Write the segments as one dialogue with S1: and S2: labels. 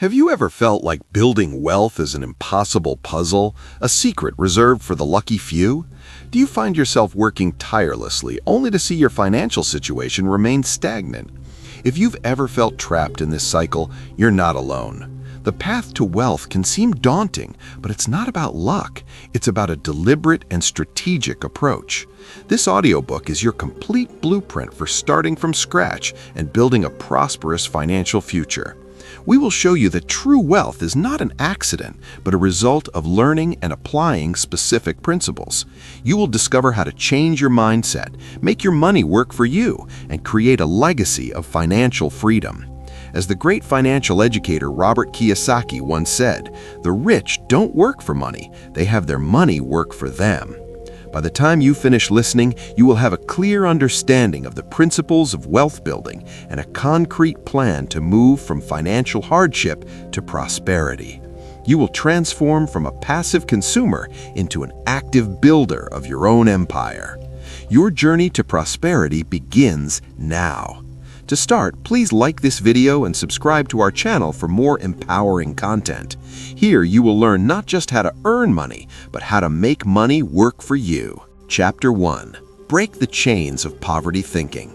S1: Have you ever felt like building wealth is an impossible puzzle, a secret reserved for the lucky few? Do you find yourself working tirelessly only to see your financial situation remain stagnant? If you've ever felt trapped in this cycle, you're not alone. The path to wealth can seem daunting, but it's not about luck. It's about a deliberate and strategic approach. This audiobook is your complete blueprint for starting from scratch and building a prosperous financial future. We will show you that true wealth is not an accident, but a result of learning and applying specific principles. You will discover how to change your mindset, make your money work for you, and create a legacy of financial freedom. As the great financial educator Robert Kiyosaki once said, "The rich don't work for money, they have their money work for them." By the time you finish listening, you will have a clear understanding of the principles of wealth building and a concrete plan to move from financial hardship to prosperity. You will transform from a passive consumer into an active builder of your own empire. Your journey to prosperity begins now. To start, please like this video and subscribe to our channel for more empowering content. Here you will learn not just how to earn money, but how to make money work for you. Chapter 1. Break the chains of poverty thinking.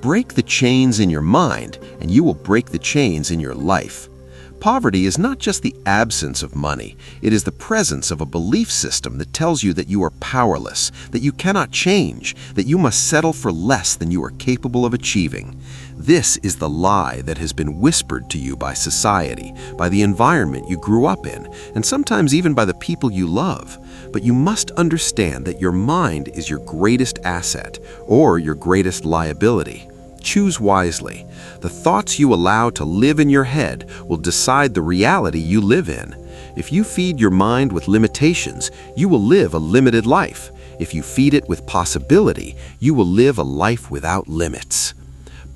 S1: Break the chains in your mind, and you will break the chains in your life. Poverty is not just the absence of money, it is the presence of a belief system that tells you that you are powerless, that you cannot change, that you must settle for less than you are capable of achieving. This is the lie that has been whispered to you by society, by the environment you grew up in, and sometimes even by the people you love. But you must understand that your mind is your greatest asset, or your greatest liability. Choose wisely. The thoughts you allow to live in your head will decide the reality you live in. If you feed your mind with limitations, you will live a limited life. If you feed it with possibility, you will live a life without limits.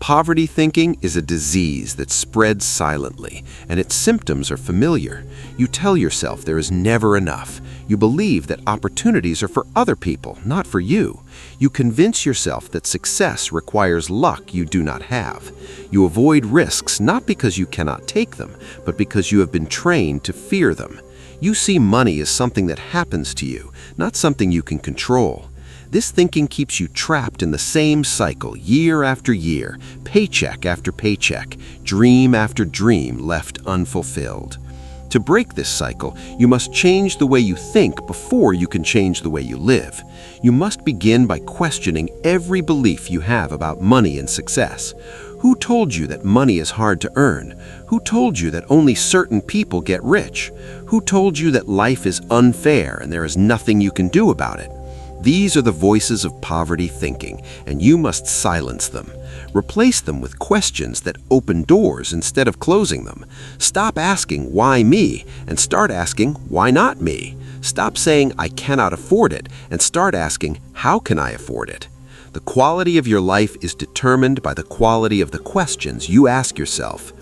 S1: Poverty thinking is a disease that spreads silently, and its symptoms are familiar. You tell yourself there is never enough. You believe that opportunities are for other people, not for you. You convince yourself that success requires luck you do not have. You avoid risks not because you cannot take them, but because you have been trained to fear them. You see money as something that happens to you, not something you can control. This thinking keeps you trapped in the same cycle year after year, paycheck after paycheck, dream after dream left unfulfilled. To break this cycle, you must change the way you think before you can change the way you live. You must begin by questioning every belief you have about money and success. Who told you that money is hard to earn? Who told you that only certain people get rich? Who told you that life is unfair and there is nothing you can do about it? These are the voices of poverty thinking, and you must silence them. Replace them with questions that open doors instead of closing them. Stop asking, "Why me?" and start asking, "Why not me?" Stop saying, "I cannot afford it," and start asking, "How can I afford it?" The quality of your life is determined by the quality of the questions you ask yourself.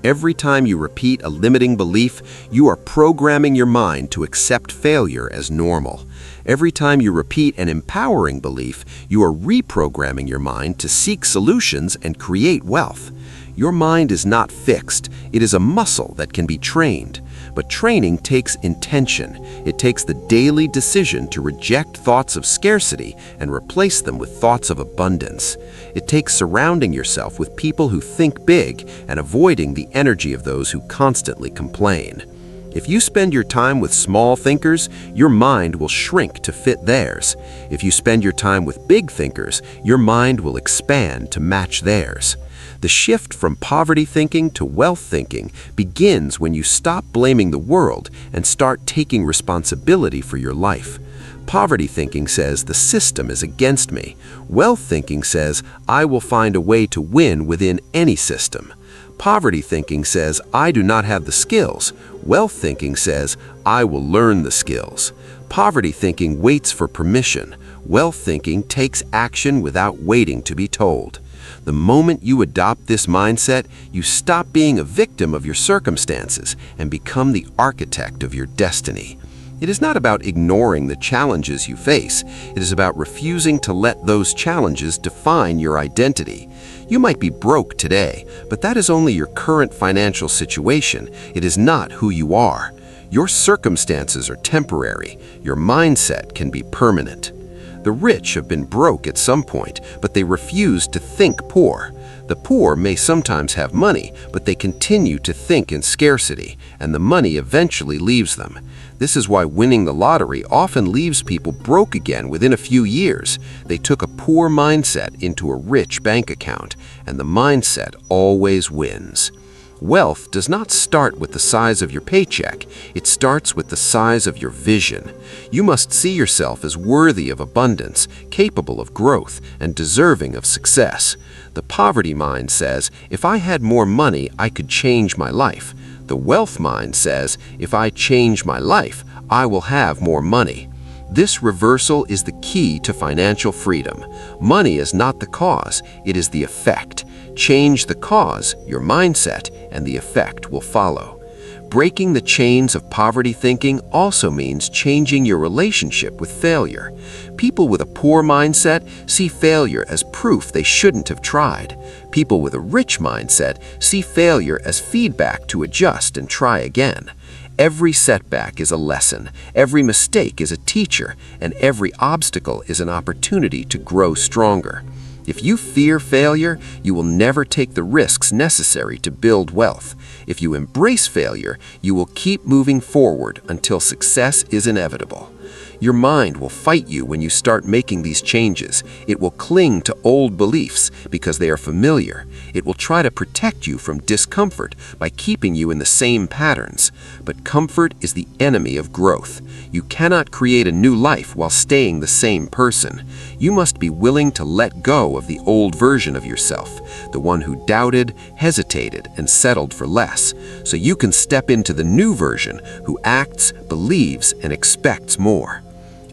S1: Every time you repeat a limiting belief, you are programming your mind to accept failure as normal. Every time you repeat an empowering belief, you are reprogramming your mind to seek solutions and create wealth. Your mind is not fixed. It is a muscle that can be trained. But training takes intention. It takes the daily decision to reject thoughts of scarcity and replace them with thoughts of abundance. It takes surrounding yourself with people who think big and avoiding the energy of those who constantly complain. If you spend your time with small thinkers, your mind will shrink to fit theirs. If you spend your time with big thinkers, your mind will expand to match theirs. The shift from poverty thinking to wealth thinking begins when you stop blaming the world and start taking responsibility for your life. Poverty thinking says the system is against me. Wealth thinking says I will find a way to win within any system. Poverty thinking says I do not have the skills. Wealth thinking says I will learn the skills. Poverty thinking waits for permission. Wealth thinking takes action without waiting to be told. The moment you adopt this mindset, you stop being a victim of your circumstances and become the architect of your destiny.
S2: It is not about ignoring the challenges you face. It is about refusing to let those challenges define your identity. You might be broke today, but that is only your current financial situation. It is not who you are. Your circumstances are temporary. Your mindset can be permanent. The rich have been broke at some point, but they refuse to think poor. The poor may sometimes have money, but they continue to think in scarcity, and the money eventually leaves them. This is why winning the lottery often leaves people broke again within a few years. They took a poor mindset into a rich bank account, and the mindset always wins. Wealth does not start with the size of your paycheck. It starts with the size of your vision. You must see yourself as worthy of abundance, capable of growth, and deserving of success. The poverty mind says, if I had more money, I could change my life. The wealth mind says, if I change my life, I will have more money. This reversal is the key to financial freedom. Money is not the cause, it is the effect. Change the cause, your mindset, and the effect will follow. Breaking the chains of poverty thinking also means changing your relationship with failure. People with a poor mindset see failure as proof they shouldn't have tried. People with a rich mindset see failure as feedback to adjust and try again. Every setback is a lesson, every mistake is a teacher, and every obstacle is an opportunity to grow stronger. If you fear failure, you will never take the risks necessary to build wealth. If you embrace failure, you will keep moving forward until success is inevitable. Your mind will fight you when you start making these changes. It will cling to old beliefs because they are familiar. It will try to protect you from discomfort by keeping you in the same patterns. But comfort is the enemy of growth. You cannot create a new life while staying the same person. You must be willing to let go of the old version of yourself, the one who doubted, hesitated, and settled for less, so you can step into the new version who acts, believes, and expects more.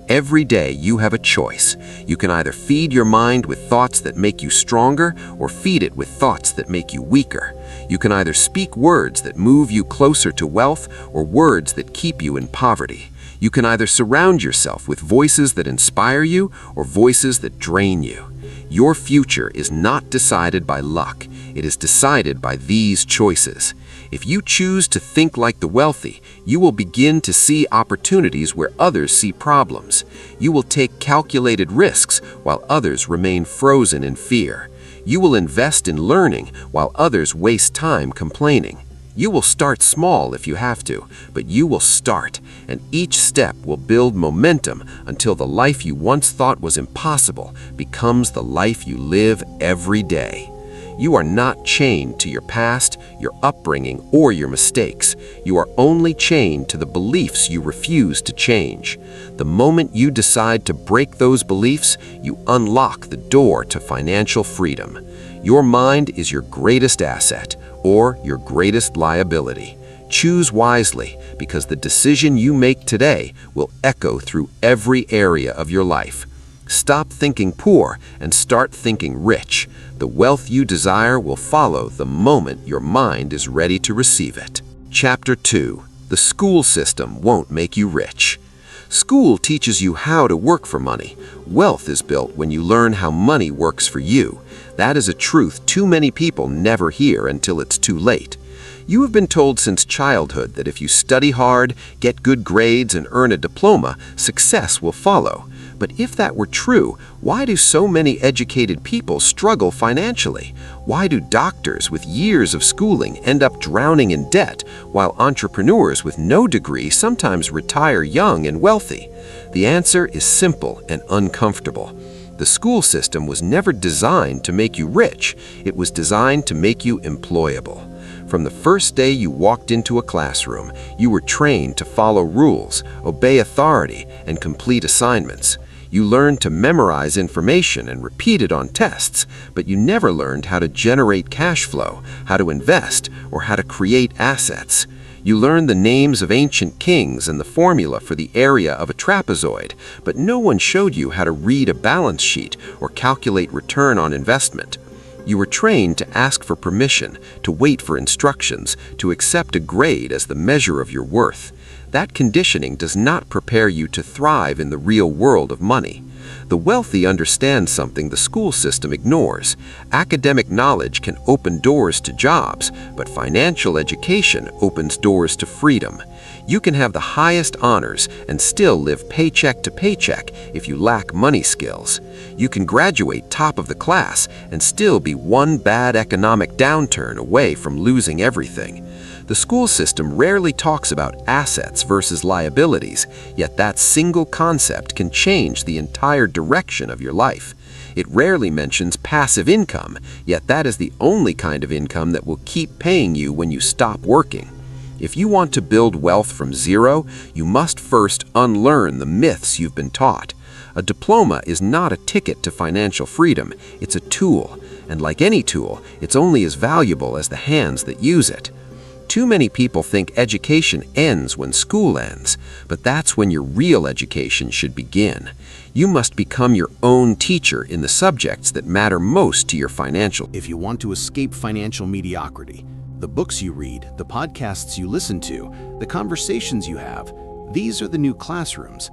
S2: Every day you have a choice. You can either feed your mind with thoughts that make you stronger or feed it with thoughts that make you weaker. You can either speak words that move you closer to wealth or words that keep you in poverty. You can either surround yourself with voices that inspire you or voices that drain you. Your future is not decided by luck. It is decided by these choices. If you choose to think like the wealthy, you will begin to see opportunities where others see problems. You will take calculated risks while others remain frozen in fear. You will invest in learning while others waste time complaining. You will start small if you have to, but you will start, and each step will build momentum until the life you once thought was impossible becomes the life you live every day. You are not chained to your past, your upbringing, or your mistakes. You are only chained to the beliefs you refuse to change. The moment you decide to break those beliefs, you unlock the door to financial freedom. Your mind is your greatest asset or your greatest liability. Choose wisely, because the decision you make today will echo through every area of your life. Stop thinking poor and start thinking rich. The wealth you desire will follow the moment your mind is ready to receive it. Chapter 2. The school system won't make you rich. School teaches you how to work for money. Wealth is built when you learn how money works for you. That is a truth too many people never hear until it's too late. You have been told since childhood that if you study hard, get good grades, and earn a diploma, success will follow. But if that were true, why do so many educated people struggle financially? Why do doctors with years of schooling end up drowning in debt, while entrepreneurs with no degree sometimes retire young and wealthy? The answer is simple and uncomfortable. The school system was never designed to make you rich. It was designed to make you employable. From the first day you walked into a classroom, you were trained to follow rules, obey authority, and complete assignments. You learned to memorize information and repeat it on tests, but you never learned how to generate cash flow, how to invest, or how to create assets. You learned the names of ancient kings and the formula for the area of a trapezoid, but no one showed you how to read a balance sheet or calculate return on investment. You were trained to ask for permission, to wait for instructions, to accept a grade as the measure of your worth. That conditioning does not prepare you to thrive in the real world of money. The wealthy understand something the school system ignores. Academic knowledge can open doors to jobs, but financial education opens doors to freedom. You can have the highest honors and still live paycheck to paycheck if you lack money skills. You can graduate top of the class and still be one bad economic downturn away from losing everything. The school system rarely talks about assets versus liabilities, yet that single concept can change the entire direction of your life. It rarely mentions passive income, yet that is the only kind of income that will keep paying you when you stop working. If you want to build wealth from zero, you must first unlearn the myths you've been taught. A diploma is not a ticket to financial freedom, it's a tool, and like any tool, it's only as valuable as the hands that use it. Too many people think education ends when school ends, but that's when your real education should begin. You must become your own teacher in the subjects that matter most to your financial.
S3: If you want to escape financial mediocrity, the books you read, the podcasts you listen to, the conversations you have, these are the new classrooms.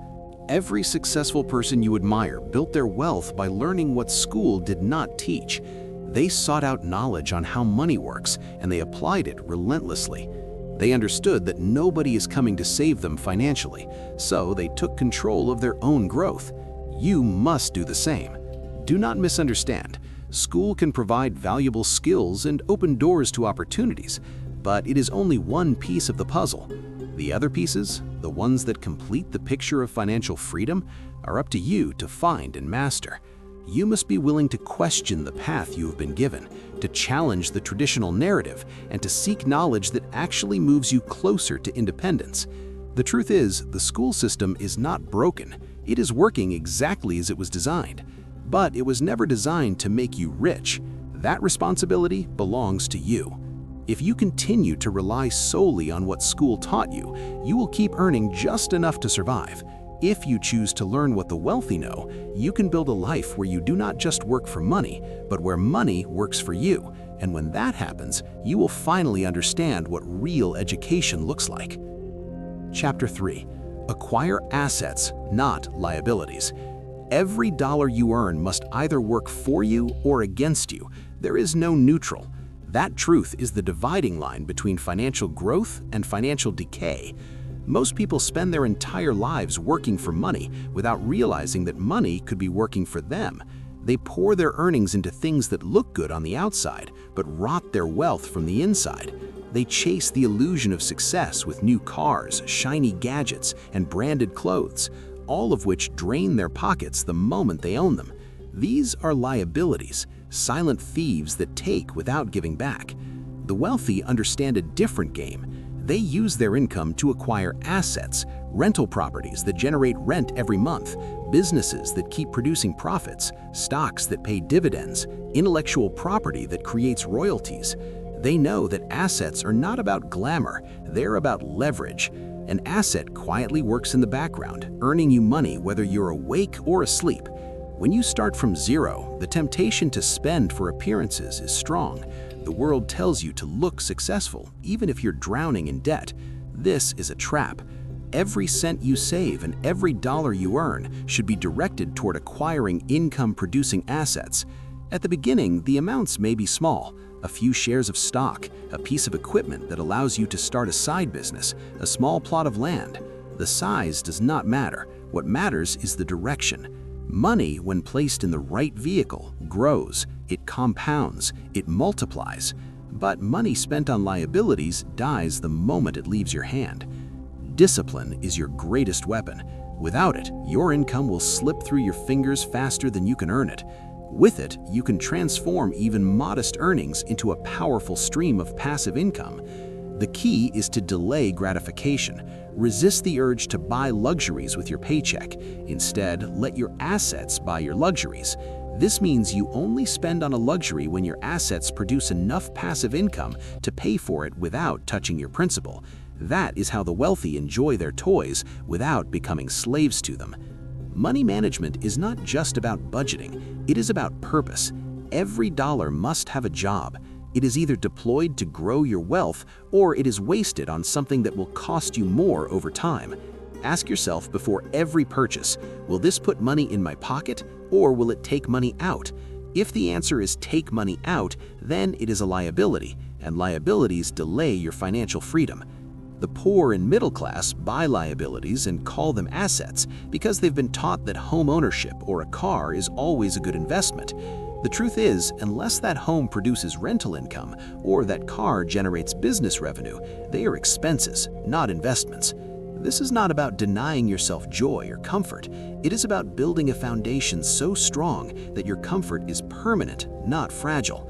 S3: Every successful person you admire built their wealth by learning what school did not teach. They sought out knowledge on how money works, and they applied it relentlessly. They understood that nobody is coming to save them financially, so they took control of their own growth. You must do the same. Do not misunderstand. School can provide valuable skills and open doors to opportunities, but it is only one piece of the puzzle. The other pieces, the ones that complete the picture of financial freedom, are up to you to find and master. You must be willing to question the path you have been given, to challenge the traditional narrative, and to seek knowledge that actually moves you closer to independence. The truth is, the school system is not broken. It is working exactly as it was designed. But it was never designed to make you rich. That responsibility belongs to you. If you continue to rely solely on what school taught you, you will keep earning just enough to survive. If you choose to learn what the wealthy know, you can build a life where you do not just work for money, but where money works for you. And when that happens, you will finally understand what real education looks like. Chapter 3. Acquire assets, not liabilities. Every dollar you earn must either work for you or against you. There is no neutral. That truth is the dividing line between financial growth and financial decay. Most people spend their entire lives working for money without realizing that money could be working for them. They pour their earnings into things that look good on the outside, but rot their wealth from the inside. They chase the illusion of success with new cars, shiny gadgets, and branded clothes, all of which drain their pockets the moment they own them. These are liabilities, silent thieves that take without giving back. The wealthy understand a different game. They use their income to acquire assets, rental properties that generate rent every month, businesses that keep producing profits, stocks that pay dividends, intellectual property that creates royalties. They know that assets are not about glamour, they're about leverage. An asset quietly works in the background, earning you money whether you're awake or asleep. When you start from zero, the temptation to spend for appearances is strong. The world tells you to look successful, even if you're drowning in debt. This is a trap. Every cent you save and every dollar you earn should be directed toward acquiring income-producing assets. At the beginning, the amounts may be small. A few shares of stock, a piece of equipment that allows you to start a side business, a small plot of land. The size does not matter. What matters is the direction. Money, when placed in the right vehicle, grows, it compounds, it multiplies. But money spent on liabilities dies the moment it leaves your hand. Discipline is your greatest weapon. Without it, your income will slip through your fingers faster than you can earn it. With it, you can transform even modest earnings into a powerful stream of passive income. The key is to delay gratification. Resist the urge to buy luxuries with your paycheck. Instead, let your assets buy your luxuries. This means you only spend on a luxury when your assets produce enough passive income to pay for it without touching your principal. That is how the wealthy enjoy their toys without becoming slaves to them. Money management is not just about budgeting, it is about purpose. Every dollar must have a job. It is either deployed to grow your wealth or it is wasted on something that will cost you more over time. Ask yourself before every purchase, will this put money in my pocket or will it take money out? If the answer is take money out, then it is a liability, and liabilities delay your financial freedom. The poor and middle class buy liabilities and call them assets because they've been taught that home ownership or a car is always a good investment. The truth is, unless that home produces rental income or that car generates business revenue, they are expenses, not investments. This is not about denying yourself joy or comfort. It is about building a foundation so strong that your comfort is permanent, not fragile.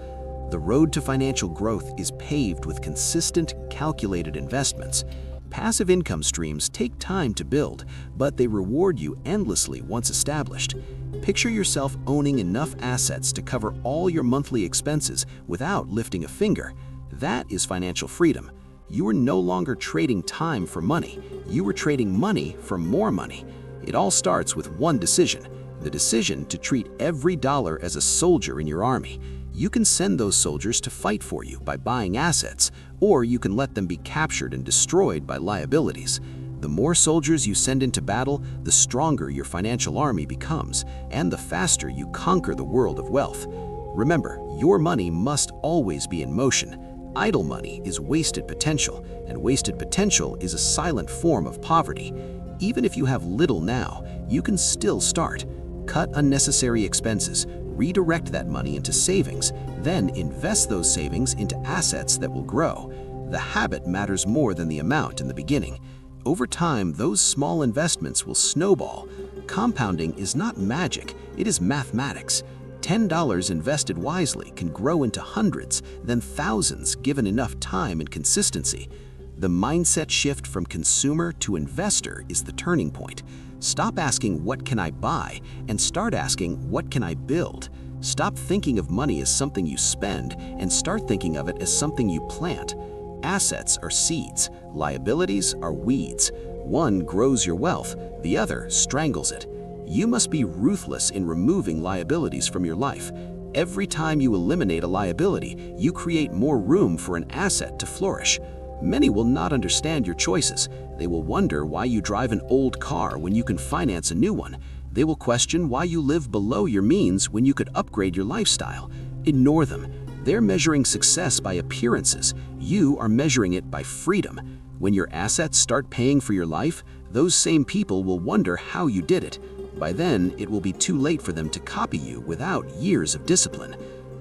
S3: The road to financial growth is paved with consistent, calculated investments. Passive income streams take time to build, but they reward you endlessly once established. Picture yourself owning enough assets to cover all your monthly expenses without lifting a finger. That is financial freedom. You are no longer trading time for money. You are trading money for more money. It all starts with one decision, the decision to treat every dollar as a soldier in your army. You can send those soldiers to fight for you by buying assets, or you can let them be captured and destroyed by liabilities. The more soldiers you send into battle, the stronger your financial army becomes, and the faster you conquer the world of wealth. Remember, your money must always be in motion. Idle money is wasted potential, and wasted potential is a silent form of poverty. Even if you have little now, you can still start. Cut unnecessary expenses, redirect that money into savings, then invest those savings into assets that will grow. The habit matters more than the amount in the beginning. Over time, those small investments will snowball. Compounding is not magic, it is mathematics. $10 invested wisely can grow into hundreds, then thousands given enough time and consistency. The mindset shift from consumer to investor is the turning point. Stop asking, what can I buy? And start asking, what can I build? Stop thinking of money as something you spend and start thinking of it as something you plant. Assets are seeds, liabilities are weeds. One grows your wealth, the other strangles it. You must be ruthless in removing liabilities from your life. Every time you eliminate a liability, you create more room for an asset to flourish. Many will not understand your choices. They will wonder why you drive an old car when you can finance a new one. They will question why you live below your means when you could upgrade your lifestyle. Ignore them. They're measuring success by appearances. You are measuring it by freedom. When your assets start paying for your life, those same people will wonder how you did it. By then, it will be too late for them to copy you without years of discipline.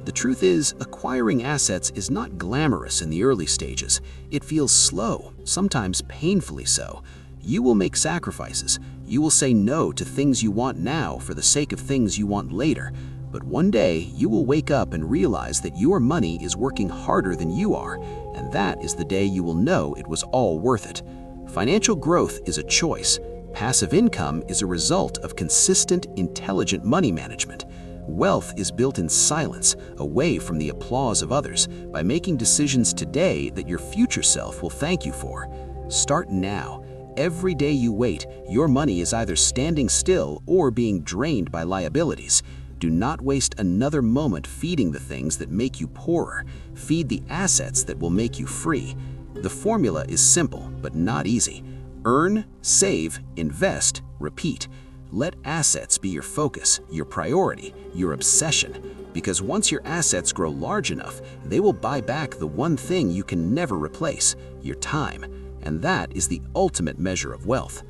S3: The truth is, acquiring assets is not glamorous in the early stages. It feels slow, sometimes painfully so. You will make sacrifices. You will say no to things you want now for the sake of things you want later. But one day, you will wake up and realize that your money is working harder than you are, and that is the day you will know it was all worth it. Financial growth is a choice. Passive income is a result of consistent, intelligent money management. Wealth is built in silence, away from the applause of others, by making decisions today that your future self will thank you for. Start now. Every day you wait, your money is either standing still or being drained by liabilities. Do not waste another moment feeding the things that make you poorer. Feed the assets that will make you free. The formula is simple, but not easy. Earn, save, invest, repeat. Let assets be your focus, your priority, your obsession. Because once your assets grow large enough, they will buy back the one thing you can never replace, your time. And that is the ultimate measure of wealth.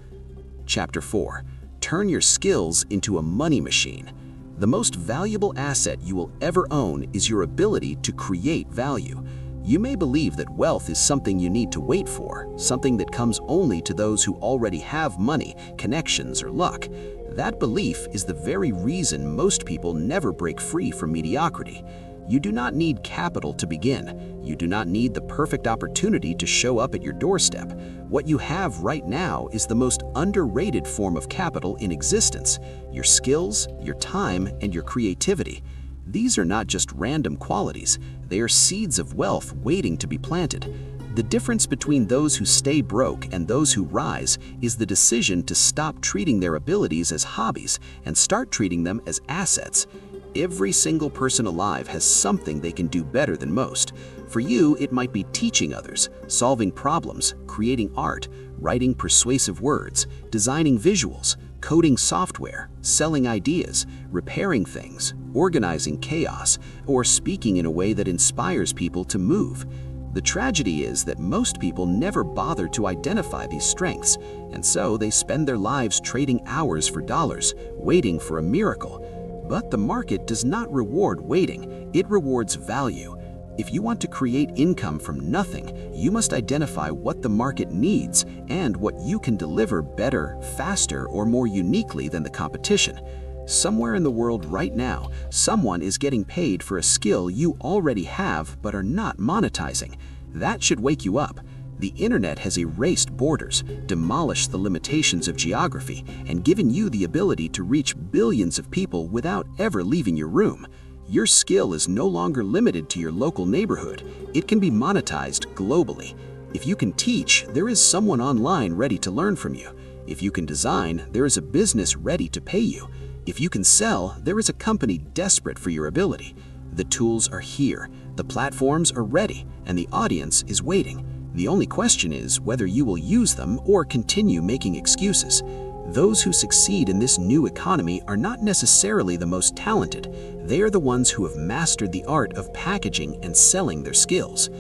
S3: Chapter 4. Turn your skills into a money machine. The most valuable asset you will ever own is your ability to create value. You may believe that wealth is something you need to wait for, something that comes only to those who already have money, connections, or luck. That belief is the very reason most people never break free from mediocrity. You do not need capital to begin. You do not need the perfect opportunity to show up at your doorstep. What you have right now is the most underrated form of capital in existence: your skills, your time, and your creativity. These are not just random qualities. They are seeds of wealth waiting to be planted. The difference between those who stay broke and those who rise is the decision to stop treating their abilities as hobbies and start treating them as assets. Every single person alive has something they can do better than most. For you, it might be teaching others, solving problems, creating art, writing persuasive words, designing visuals, coding software, selling ideas, repairing things, organizing chaos, or speaking in a way that inspires people to move. The tragedy is that most people never bother to identify these strengths, and so they spend their lives trading hours for dollars, waiting for a miracle. But the market does not reward waiting, it rewards value. If you want to create income from nothing, you must identify what the market needs and what you can deliver better, faster, or more uniquely than the competition. Somewhere in the world right now, someone is getting paid for a skill you already have but are not monetizing. That should wake you up. The internet has erased borders, demolished the limitations of geography, and given you the ability to reach billions of people without ever leaving your room. Your skill is no longer limited to your local neighborhood. It can be monetized globally. If you can teach, there is someone online ready to learn from you. If you can design, there is a business ready to pay you. If you can sell, there is a company desperate for your ability. The tools are here, the platforms are ready, and the audience is waiting. The only question is whether you will use them or continue making excuses. Those who succeed in this new economy are not necessarily the most talented. They are the ones who have mastered the art of packaging and selling their skills.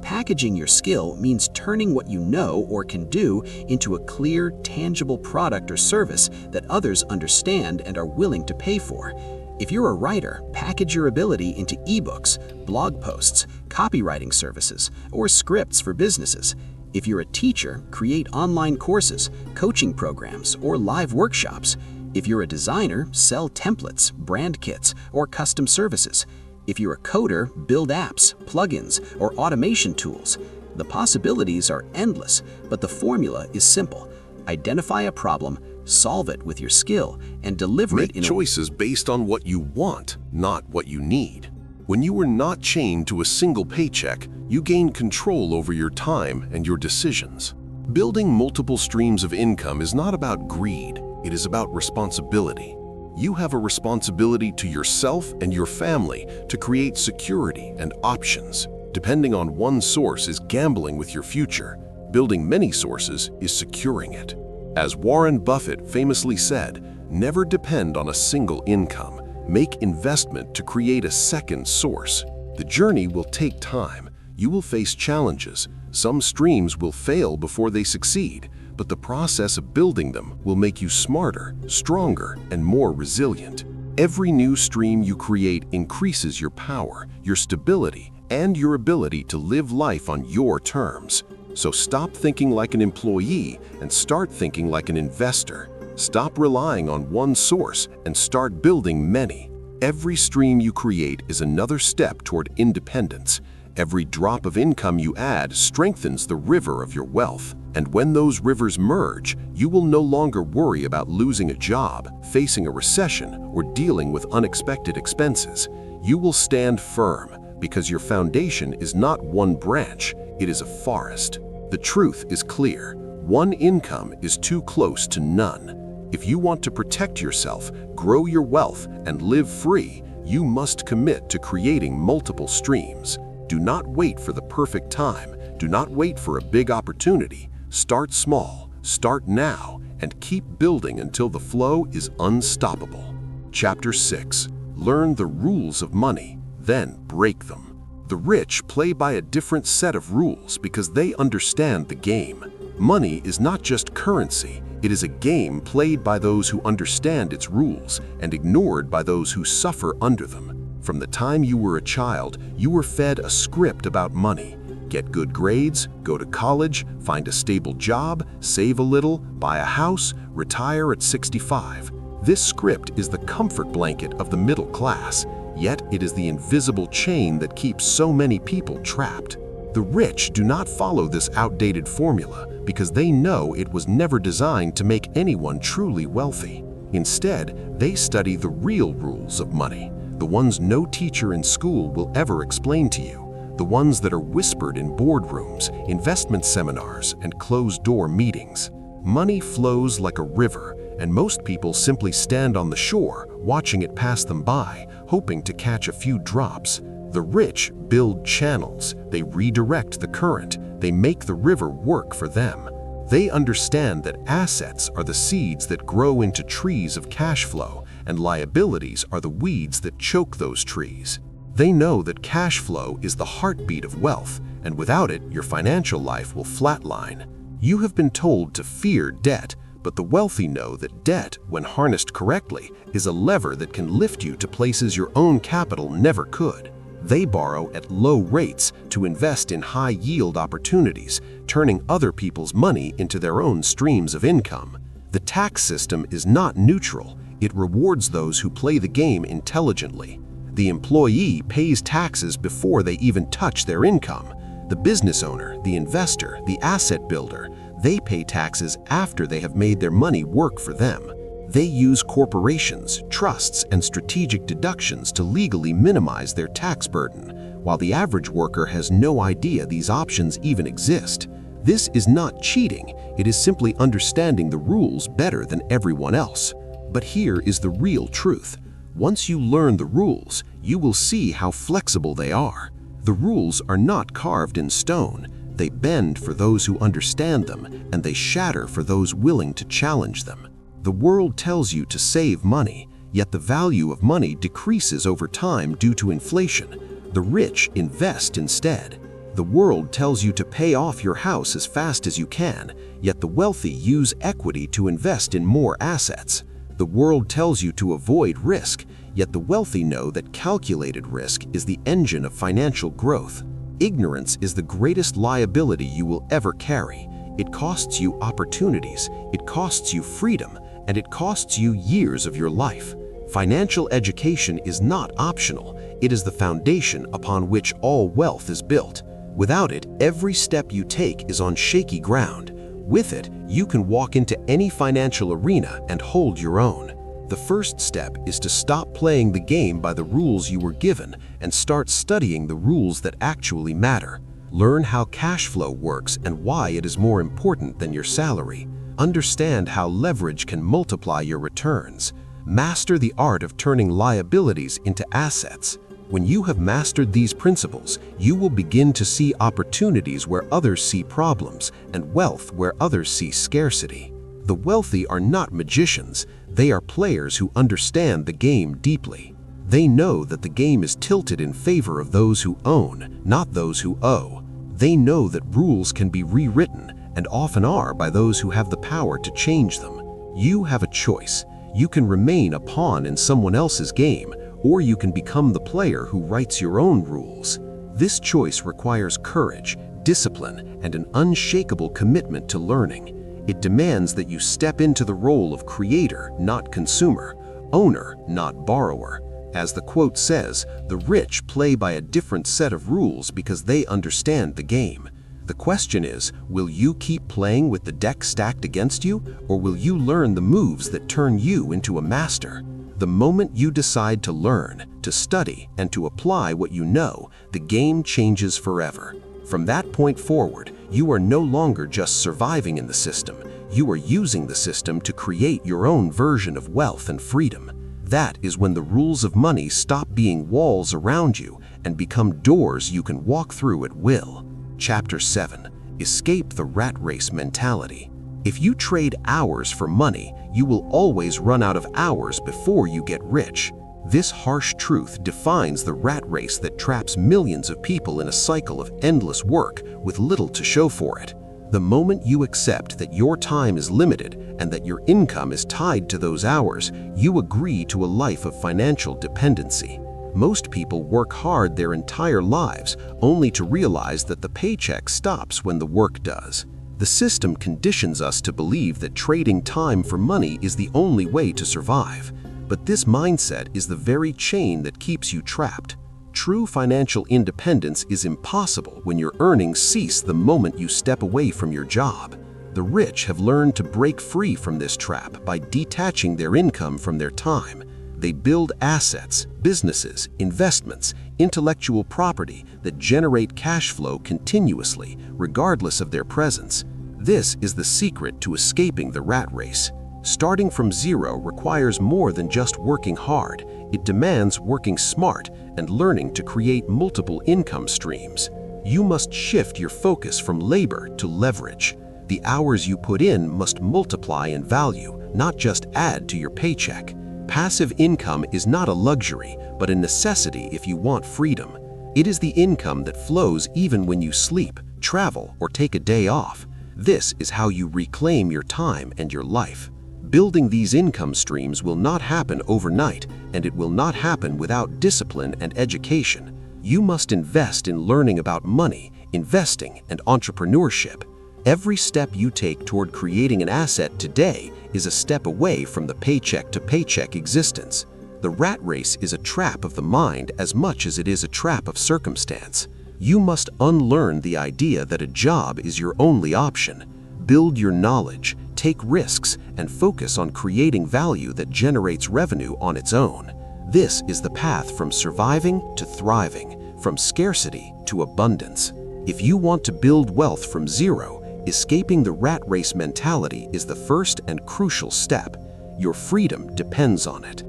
S3: Packaging your skill means turning what you know or can do into a clear, tangible product or service that others understand and are willing to pay for. If you're a writer, package your ability into ebooks, blog posts, copywriting services, or scripts for businesses. If you're a teacher, create online courses, coaching programs, or live workshops. If you're a designer, sell templates, brand kits, or custom services. If you're a coder, build apps, plugins, or automation tools. The possibilities are endless, but the formula is simple. Identify a problem, solve it with your skill, and deliver it in
S4: Make choices based on what you want, not what you need. When you are not chained to a single paycheck, you gain control over your time and your decisions. Building multiple streams of income is not about greed, it is about responsibility. You have a responsibility to yourself and your family to create security and options. Depending on one source is gambling with your future. Building many sources is securing it. As Warren Buffett famously said, never depend on a single income. Make investment to create a second source. The journey will take time. You will face challenges. Some streams will fail before they succeed, but the process of building them will make you smarter, stronger, and more resilient. Every new stream you create increases your power, your stability, and your ability to live life on your terms. So stop thinking like an employee and start thinking like an investor. Stop relying on one source and start building many. Every stream you create is another step toward independence. Every drop of income you add strengthens the river of your wealth. And when those rivers merge, you will no longer worry about losing a job, facing a recession, or dealing with unexpected expenses. You will stand firm because your foundation is not one branch, it is a forest. The truth is clear. One income is too close to none. If you want to protect yourself, grow your wealth, and live free, you must commit to creating multiple streams. Do not wait for the perfect time. Do not wait for a big opportunity. Start small, start now, and keep building until the flow is unstoppable. Chapter 6. Learn the rules of money, then break them. The rich play by a different set of rules because they understand the game. Money is not just currency, it is a game played by those who understand its rules and ignored by those who suffer under them. From the time you were a child, you were fed a script about money. Get good grades, go to college, find a stable job, save a little, buy a house, retire at 65. This script is the comfort blanket of the middle class, yet it is the invisible chain that keeps so many people trapped. The rich do not follow this outdated formula because they know it was never designed to make anyone truly wealthy. Instead, they study the real rules of money, the ones no teacher in school will ever explain to you, the ones that are whispered in boardrooms, investment seminars, and closed-door meetings. Money flows like a river, and most people simply stand on the shore watching it pass them by, hoping to catch a few drops. The rich build channels, they redirect the current, they make the river work for them. They understand that assets are the seeds that grow into trees of cash flow, and liabilities are the weeds that choke those trees. They know that cash flow is the heartbeat of wealth, and without it, your financial life will flatline. You have been told to fear debt, but the wealthy know that debt, when harnessed correctly, is a lever that can lift you to places your own capital never could. They borrow at low rates to invest in high-yield opportunities, turning other people's money into their own streams of income. The tax system is not neutral. It rewards those who play the game intelligently. The employee pays taxes before they even touch their income. The business owner, the investor, the asset builder, they pay taxes after they have made their money work for them. They use corporations, trusts, and strategic deductions to legally minimize their tax burden, while the average worker has no idea these options even exist. This is not cheating, it is simply understanding the rules better than everyone else. But here is the real truth. Once you learn the rules, you will see how flexible they are. The rules are not carved in stone. They bend for those who understand them, and they shatter for those willing to challenge them. The world tells you to save money, yet the value of money decreases over time due to inflation. The rich invest instead. The world tells you to pay off your house as fast as you can, yet the wealthy use equity to invest in more assets. The world tells you to avoid risk, yet the wealthy know that calculated risk is the engine of financial growth. Ignorance is the greatest liability you will ever carry. It costs you opportunities, it costs you freedom, and it costs you years of your life. Financial education is not optional. It is the foundation upon which all wealth is built. Without it, every step you take is on shaky ground. With it, you can walk into any financial arena and hold your own. The first step is to stop playing the game by the rules you were given and start studying the rules that actually matter. Learn how cash flow works and why it is more important than your salary. Understand how leverage can multiply your returns. Master the art of turning liabilities into assets. When you have mastered these principles, you will begin to see opportunities where others see problems and wealth where others see scarcity. The wealthy are not magicians. They are players who understand the game deeply. They know that the game is tilted in favor of those who own, not those who owe. They know that rules can be rewritten, and often are by those who have the power to change them. You have a choice. You can remain a pawn in someone else's game, or you can become the player who writes your own rules. This choice requires courage, discipline, and an unshakable commitment to learning. It demands that you step into the role of creator, not consumer, owner, not borrower. As the quote says, the rich play by a different set of rules because they understand the game. The question is, will you keep playing with the deck stacked against you, or will you learn the moves that turn you into a master? The moment you decide to learn, to study, and to apply what you know, the game changes forever. From that point forward, you are no longer just surviving in the system. You are using the system to create your own version of wealth and freedom. That is when the rules of money stop being walls around you and become doors you can walk through at will. Chapter 7. Escape the rat race mentality. If you trade hours for money, you will always run out of hours before you get rich. This harsh truth defines the rat race that traps millions of people in a cycle of endless work with little to show for it. The moment you accept that your time is limited and that your income is tied to those hours, you agree to a life of financial dependency. Most people work hard their entire lives only to realize that the paycheck stops when the work does. The system conditions us to believe that trading time for money is the only way to survive. But this mindset is the very chain that keeps you trapped. True financial independence is impossible when your earnings cease the moment you step away from your job. The rich have learned to break free from this trap by detaching their income from their time. They build assets, businesses, investments, intellectual property that generate cash flow continuously, regardless of their presence. This is the secret to escaping the rat race.
S2: Starting from zero requires more than just working hard. It demands working smart and learning to create multiple income streams. You must shift your focus from labor to leverage. The hours you put in must multiply in value, not just add to your paycheck. Passive income is not a luxury, but a necessity if you want freedom. It is the income that flows even when you sleep, travel, or take a day off. This is how you reclaim your time and your life. Building these income streams will not happen overnight, and it will not happen without discipline and education. You must invest in learning about money, investing, and entrepreneurship. Every step you take toward creating an asset today is a step away from the paycheck-to-paycheck existence. The rat race is a trap of the mind as much as it is a trap of circumstance. You must unlearn the idea that a job is your only option. Build your knowledge, take risks, and focus on creating value that generates revenue on its own. This is the path from surviving to thriving, from scarcity to abundance. If you want to build wealth from zero, escaping the rat race mentality is the first and crucial step. Your freedom depends on it.